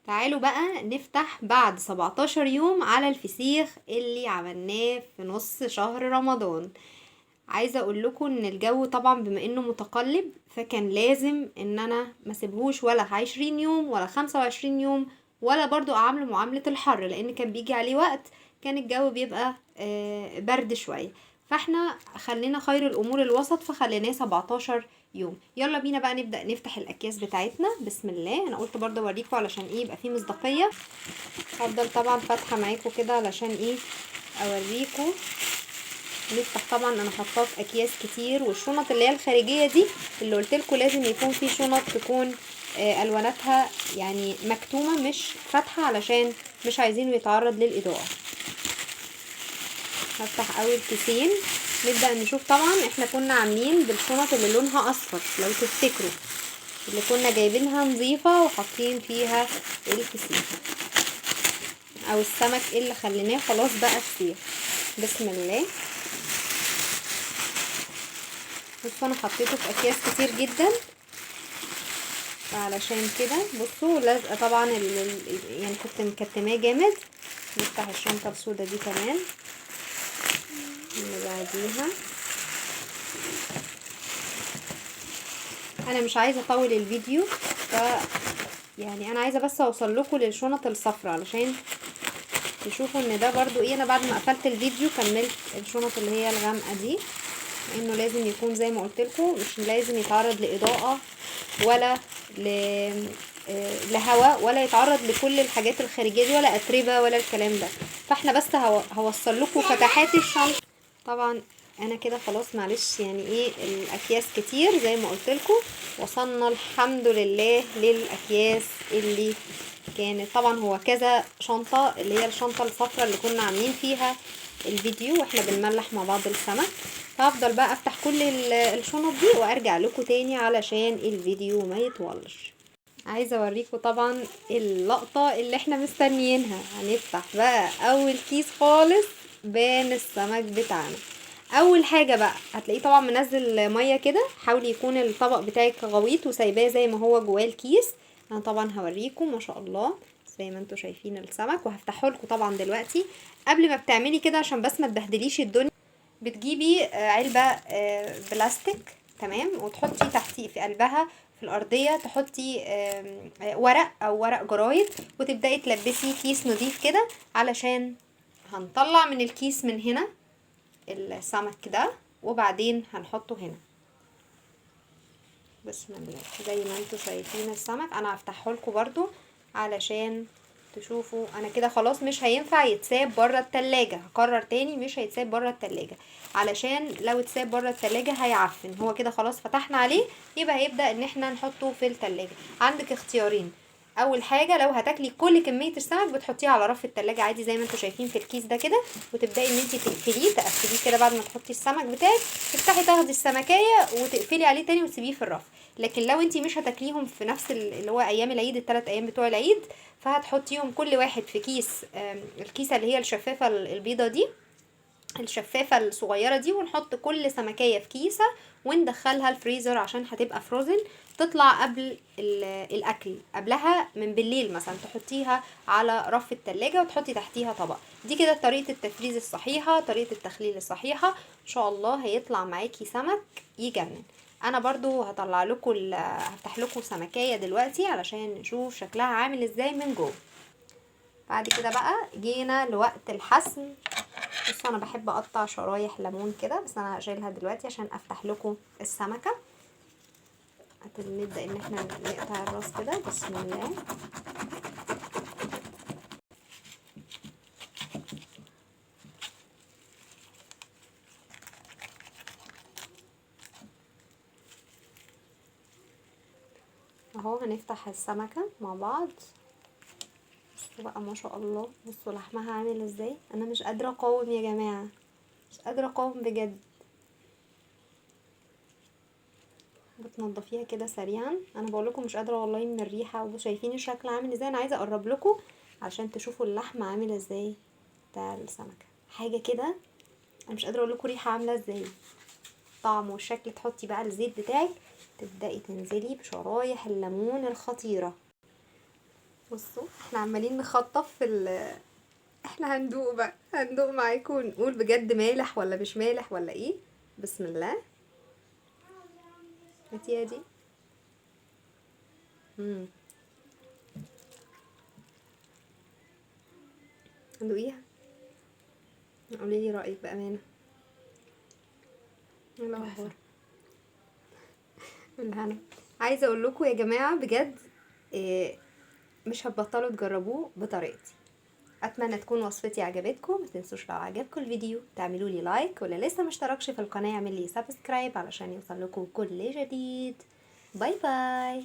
تعالوا بقى نفتح بعد 17 يوم على الفسيخ اللي عملناه في نص شهر رمضان. عايزة اقول لكم ان الجو طبعا بما انه متقلب، فكان لازم ان انا ما سيبهوش ولا 20 يوم ولا 25 يوم، ولا برضو اعامله معاملة الحر، لان كان بيجي عليه وقت كان الجو بيبقى برد شوية. فاحنا خلينا خير الامور الوسط، فخليناه 17 يوم. يلا بينا بقى نبدأ نفتح الاكياس بتاعتنا. بسم الله. انا قلت برضو اوريكم علشان ايه يبقى فيه مصداقية. هفضل طبعا فاتحة معاكم كده علشان ايه اوريكم. نفتح. طبعا انا حاطاه في اكياس كتير، والشنط اللي هي الخارجيه دي اللي قلت لكم لازم يكون في شنط تكون الواناتها يعني مكتومه مش فاتحه، علشان مش عايزينه يتعرض للاضاءه. هفتح اول كيسين. نبدا نشوف. طبعا احنا كنا عاملين بالشنط اللي لونها اصفر لو تفتكروا، اللي كنا جايبينها نظيفه وحاطين فيها الفسيخ او السمك اللي خليناه خلاص بقى فسيخ. بسم الله. بصوا انا حطيته في اكياس كتير جدا، علشان كده بصوا لازقه طبعا يعني كنت مكتماه جامد. نفتح الشنطه السودا دي كمان اللي بعديها. انا مش عايزه اطول الفيديو، يعني انا عايزه بس اوصل لكم للشنط الصفراء علشان تشوفوا ان ده برضو ايه. انا بعد ما قفلت الفيديو كملت الشنط اللي هي الغامقه دي، لانه لازم يكون زي ما قلت لكم مش لازم يتعرض لاضاءه ولا لهواء، ولا يتعرض لكل الحاجات الخارجيه دي، ولا اتربه ولا الكلام ده. فاحنا بس هوصل لكم فتحات الشنطه. طبعا انا كده خلاص معلش، يعني ايه الاكياس كتير زي ما قلت لكم. وصلنا الحمد لله للاكياس اللي كانت طبعا هو كذا شنطه، اللي هي الشنطه الصفراء اللي كنا عاملين فيها الفيديو واحنا بنملح مع بعض السمك. فهفضل بقى افتح كل الشنط دي وارجع لكم تاني علشان الفيديو ما يطولش. عايزه اوريكم طبعا اللقطه اللي احنا مستنيينها. هنفتح بقى اول كيس خالص بين السمك بتاعنا. اول حاجه بقى هتلاقيه طبعا منزل ميه كده، حاولي يكون الطبق بتاعك غويط وسايباه زي ما هو جواه الكيس. انا طبعا هوريكم ما شاء الله زي ما انتم شايفين السمك، وهفتحه لكم طبعا دلوقتي. قبل ما بتعملي كده عشان بس ما تبهدليش الدنيا، بتجيبي علبة بلاستيك، تمام، وتحطي تحتي في قلبها في الأرضية تحطي ورق أو ورق جرايد، وتبدأي تلبسي كيس نضيف كده، علشان هنطلع من الكيس من هنا السمك ده وبعدين هنحطه هنا. بسم الله. زي ما انتوا شايفين السمك، انا هفتحه لكم برضو علشان تشوفوا. انا كده خلاص مش هينفع يتساب بره التلاجة. هكرر تاني، مش هيتساب بره التلاجة، علشان لو اتساب بره التلاجة هيعفن. هو كده خلاص فتحنا عليه، يبقى هيبدأ ان احنا نحطه في التلاجة. عندك اختيارين. اول حاجه لو هتاكلي كل كميه السمك بتحطيه على رف التلاجة عادي زي ما انتوا شايفين في الكيس ده كده، وتبداي ان انت تقفليه كده. بعد ما تحطي السمك بتاعك تفتحي تاخدي السمكيه وتقفلي عليه تاني وتسيبيه في الرف. لكن لو انت مش هتاكليهم في نفس اللي هو ايام العيد، ال3 ايام بتوع العيد، فهتحطيهم كل واحد في كيس، الكيسه اللي هي الشفافه البيضه دي، الشفافة الصغيرة دي، ونحط كل سمكية في كيسة وندخلها الفريزر عشان هتبقى فروزن. تطلع قبل الاكل، قبلها من بالليل مثلا تحطيها على رف التلاجة وتحطي تحتيها طبق. دي كده طريقة التفريز الصحيحة، طريقة التخليل الصحيحة. ان شاء الله هيطلع معاكي سمك يجنن. انا برضو هطلع لكم هفتح لكم سمكية دلوقتي علشان نشوف شكلها عامل ازاي من جوه. بعد كده بقى جينا لوقت الحسم. بصوا انا بحب اقطع شرايح ليمون كده، بس انا هشيلها دلوقتي عشان افتح لكم السمكه. نبدا ان احنا نقطع الراس كده. بسم الله. اهو هنفتح السمكه مع بعض. بصوا بقى ما شاء الله، بصوا لحمها عامل ازاي. انا مش قادره اقاوم يا جماعه، مش قادره اقاوم بجد. بتنضفيها كده سريعا. انا بقول لكم مش قادره والله من الريحه، وشايفين الشكل عامل ازاي. انا عايزه اقرب لكم عشان تشوفوا اللحمه عامل ازاي بتاع السمكه. حاجه كده انا مش قادره اقول لكم ريحه عامله ازاي، طعم والشكل. تحطي بقى الزيت بتاعك، تبدأي تنزلي بشرايح الليمون الخطيرة. بصوا احنا عمالين نخطف في احنا هندوق بقى، هندوق معاكم ونقول بجد مالح ولا مش مالح ولا ايه. بسم الله. هاتي يا دي. امم هندوقيها، قولي لي رايك بامانه. ايه الاخبار؟ بالهنا. عايزه اقول لكم يا جماعه بجد، إيه، مش هتبطلوا تجربوه بطريقتي. اتمنى تكون وصفتي عجبتكم. ما تنسوش لو عجبكم الفيديو تعملوا لي لايك، واللي لسه مشتركش في القناه يعمل لي سبسكرايب علشان يوصل لكم كل جديد. باي باي.